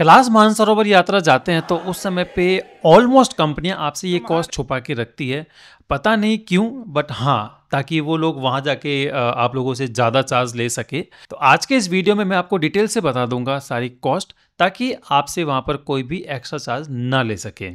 कैलाश मानसरोवर यात्रा जाते हैं तो उस समय पे ऑलमोस्ट कंपनियां आपसे ये कॉस्ट छुपा के रखती है। पता नहीं क्यों, बट हाँ, ताकि वो लोग वहाँ जाके आप लोगों से ज़्यादा चार्ज ले सके। तो आज के इस वीडियो में मैं आपको डिटेल से बता दूंगा सारी कॉस्ट, ताकि आपसे वहाँ पर कोई भी एक्स्ट्रा चार्ज ना ले सके।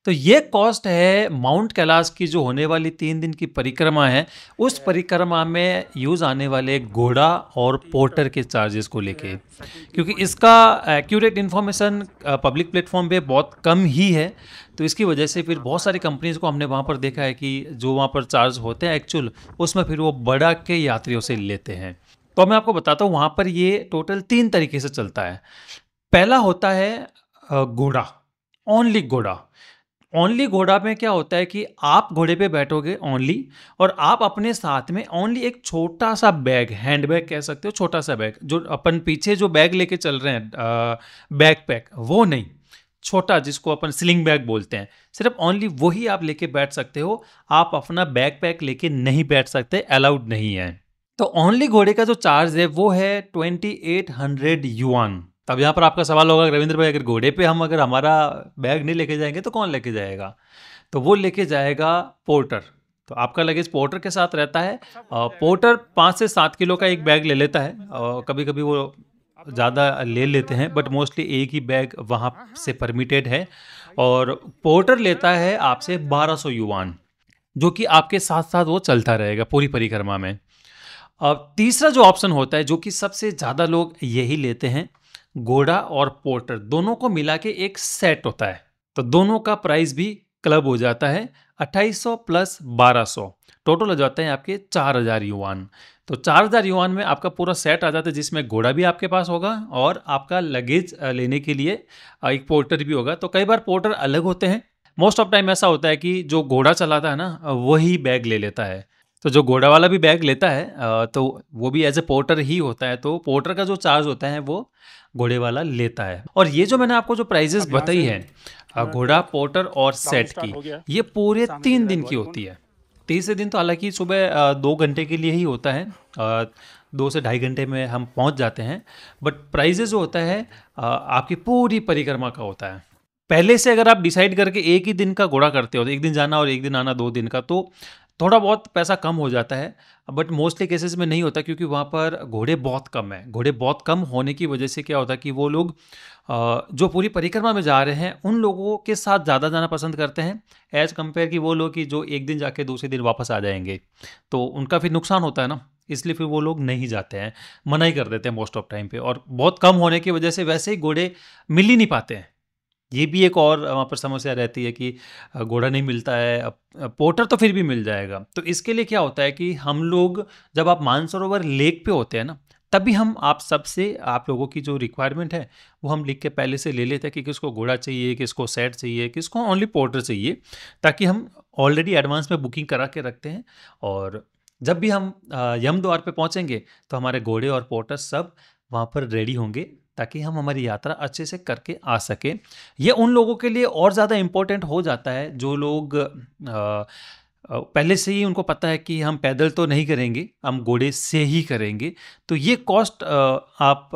तो ये कॉस्ट है माउंट कैलाश की जो होने वाली 3 दिन की परिक्रमा है, उस परिक्रमा में यूज़ आने वाले घोड़ा और पोर्टर के चार्जेस को लेके। क्योंकि इसका एक्यूरेट इन्फॉर्मेशन पब्लिक प्लेटफॉर्म पे बहुत कम ही है, तो इसकी वजह से फिर बहुत सारी कंपनीज को हमने वहाँ पर देखा है कि जो वहाँ पर चार्ज होते हैं एक्चुअल, उसमें फिर वो बढ़ा के यात्रियों से लेते हैं। तो मैं आपको बताता हूँ, वहाँ पर ये टोटल 3 तरीके से चलता है। पहला होता है घोड़ा, ओनली घोड़ा। ओनली घोड़ा में क्या होता है कि आप घोड़े पे बैठोगे ओनली, और आप अपने साथ में ओनली एक छोटा सा बैग, हैंड बैग कह सकते हो, छोटा सा बैग, जो अपन पीछे जो बैग लेके चल रहे हैं बैक पैक, वो नहीं, छोटा जिसको अपन स्लिंग बैग बोलते हैं, सिर्फ ओनली वही आप लेके बैठ सकते हो। आप अपना बैग पैक लेके नहीं बैठ सकते, अलाउड नहीं है। तो ओनली घोड़े का जो चार्ज है वो है 2800 युआन। तब यहाँ पर आपका सवाल होगा, रविंद्र भाई अगर घोड़े पे हम अगर हमारा बैग नहीं लेके जाएंगे तो कौन लेके जाएगा? तो वो लेके जाएगा पोर्टर। तो आपका लगेज पोर्टर के साथ रहता है। पोर्टर 5 से 7 किलो का एक बैग ले लेता है, कभी कभी वो ज़्यादा ले लेते हैं, बट मोस्टली एक ही बैग वहाँ से परमिटेड है। और पोर्टर लेता है आपसे 1200 युआन, जो कि आपके साथ साथ वो चलता रहेगा पूरी परिक्रमा में। अब तीसरा जो ऑप्शन होता है, जो कि सबसे ज़्यादा लोग यही लेते हैं, घोड़ा और पोर्टर दोनों को मिला के एक सेट होता है। तो दोनों का प्राइस भी क्लब हो जाता है 2800 प्लस 1200, टोटल हो जाते हैं आपके 4000 युआन। तो 4000 युआन में आपका पूरा सेट आ जाता है, जिसमें घोड़ा भी आपके पास होगा और आपका लगेज लेने के लिए एक पोर्टर भी होगा। तो कई बार पोर्टर अलग होते हैं। मोस्ट ऑफ टाइम ऐसा होता है कि जो घोड़ा चलाता है ना, वही बैग ले लेता है। तो जो घोड़ा वाला भी बैग लेता है तो वो भी एज ए पोर्टर ही होता है। तो पोर्टर का जो चार्ज होता है वो घोड़े वाला लेता है। और ये जो मैंने आपको जो प्राइजेस बताई है घोड़ा, पोर्टर और सेट की, ये पूरे 3 दिन की होती है। तीसरे दिन तो हालांकि सुबह 2 घंटे के लिए ही होता है, 2 से ढाई घंटे में हम पहुंच जाते हैं। बट प्राइजेस जो होता है आपकी पूरी परिक्रमा का होता है। पहले से अगर आप डिसाइड करके एक ही दिन का घोड़ा करते हो, तो एक दिन जाना और एक दिन आना, 2 दिन का, तो थोड़ा बहुत पैसा कम हो जाता है। बट मोस्टली केसेस में नहीं होता, क्योंकि वहाँ पर घोड़े बहुत कम है। घोड़े बहुत कम होने की वजह से क्या होता है कि वो लोग जो पूरी परिक्रमा में जा रहे हैं उन लोगों के साथ ज़्यादा जाना पसंद करते हैं, एज़ कम्पेयर कि वो लोग कि जो एक दिन जाके दूसरे दिन वापस आ जाएंगे। तो उनका फिर नुकसान होता है ना, इसलिए फिर वो लोग नहीं जाते हैं, मना ही कर देते हैं मोस्ट ऑफ टाइम पे। और बहुत कम होने की वजह से वैसे ही घोड़े मिल ही नहीं पाते हैं। ये भी एक और वहाँ पर समस्या रहती है कि घोड़ा नहीं मिलता है। अब पोर्टर तो फिर भी मिल जाएगा। तो इसके लिए क्या होता है कि हम लोग जब आप मानसरोवर लेक पे होते हैं ना, तभी हम आप सबसे, आप लोगों की जो रिक्वायरमेंट है वो हम लिख के पहले से ले लेते हैं कि किसको घोड़ा चाहिए, किसको सेट चाहिए, किसको ओनली पोर्टर चाहिए, ताकि हम ऑलरेडी एडवांस में बुकिंग करा के रखते हैं। और जब भी हम यम द्वार पे पहुँचेंगे तो हमारे घोड़े और पोर्टर सब वहाँ पर रेडी होंगे, ताकि हम हमारी यात्रा अच्छे से करके आ सके। ये उन लोगों के लिए और ज़्यादा इम्पोर्टेंट हो जाता है जो लोग पहले से ही उनको पता है कि हम पैदल तो नहीं करेंगे, हम घोड़े से ही करेंगे। तो ये कॉस्ट आप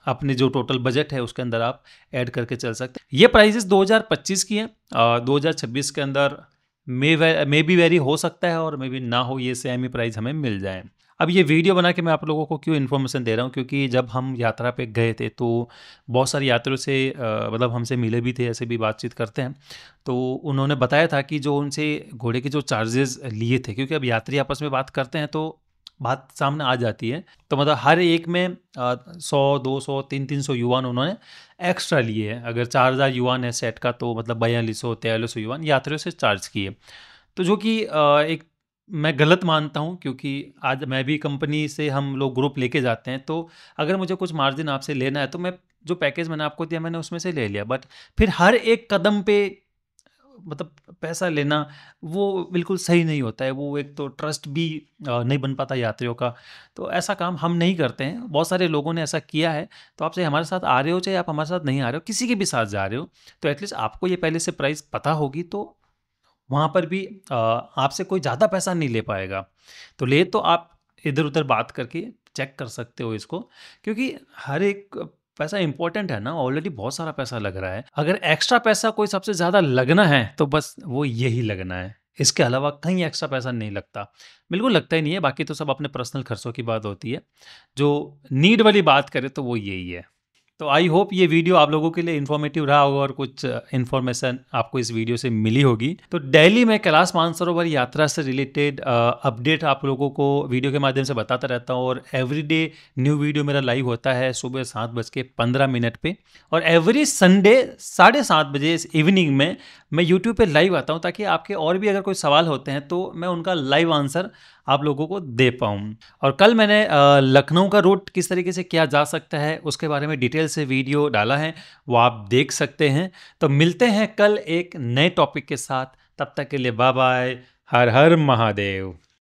अपने जो टोटल बजट है उसके अंदर आप ऐड करके चल सकते हैं। ये प्राइजेस 2025 की हैं। 2026 के अंदर मे बी वेरी हो सकता है और मे बी ना हो, ये सेम ही प्राइस हमें मिल जाए। अब ये वीडियो बना के मैं आप लोगों को क्यों इन्फॉर्मेशन दे रहा हूँ, क्योंकि जब हम यात्रा पे गए थे तो बहुत सारे यात्रियों से मतलब हमसे मिले भी थे, ऐसे भी बातचीत करते हैं। तो उन्होंने बताया था कि जो उनसे घोड़े के जो चार्जेस लिए थे, क्योंकि अब यात्री आपस में बात करते हैं तो बात सामने आ जाती है। तो मतलब हर एक में 100, 200, 300 युआन उन्होंने एक्स्ट्रा लिए हैं। अगर 4000 युआन है सेट का, तो मतलब 4200, 4300 युआन यात्रियों से चार्ज किए। तो जो कि एक मैं गलत मानता हूँ, क्योंकि आज मैं भी कंपनी से, हम लोग ग्रुप लेके जाते हैं, तो अगर मुझे कुछ मार्जिन आपसे लेना है तो मैं जो पैकेज मैंने आपको दिया मैंने उसमें से ले लिया। बट फिर हर एक कदम पे मतलब पैसा लेना वो बिल्कुल सही नहीं होता है। वो एक तो ट्रस्ट भी नहीं बन पाता यात्रियों का। तो ऐसा काम हम नहीं करते हैं। बहुत सारे लोगों ने ऐसा किया है। तो आप चाहे हमारे साथ आ रहे हो, चाहे आप हमारे साथ नहीं आ रहे हो, किसी के भी साथ जा रहे हो, तो एटलीस्ट आपको ये पहले से प्राइस पता होगी। तो वहाँ पर भी आपसे कोई ज़्यादा पैसा नहीं ले पाएगा। तो ले तो आप इधर उधर बात करके चेक कर सकते हो इसको, क्योंकि हर एक पैसा इंपॉर्टेंट है ना, ऑलरेडी बहुत सारा पैसा लग रहा है। अगर एक्स्ट्रा पैसा कोई सबसे ज़्यादा लगना है तो बस वो यही लगना है, इसके अलावा कहीं एक्स्ट्रा पैसा नहीं लगता। बिल्कुल लगता ही नहीं है, बाकी तो सब अपने पर्सनल खर्चों की बात होती है। जो नीड वाली बात करें तो वो यही है। तो आई होप ये वीडियो आप लोगों के लिए इन्फॉर्मेटिव रहा होगा और कुछ इन्फॉर्मेशन आपको इस वीडियो से मिली होगी। तो दिल्ली में कैलाश मानसरोवर यात्रा से रिलेटेड अपडेट आप लोगों को वीडियो के माध्यम से बताता रहता हूँ, और एवरीडे न्यू वीडियो मेरा लाइव होता है सुबह 7:15 पे, और एवरी संडे 7:30 इस इवनिंग में मैं यूट्यूब पे लाइव आता हूँ, ताकि आपके और भी अगर कोई सवाल होते हैं तो मैं उनका लाइव आंसर आप लोगों को दे पाऊँ। और कल मैंने लखनऊ का रूट किस तरीके से किया जा सकता है उसके बारे में डिटेल से वीडियो डाला है, वो आप देख सकते हैं। तो मिलते हैं कल एक नए टॉपिक के साथ, तब तक के लिए बाय बाय, हर हर महादेव।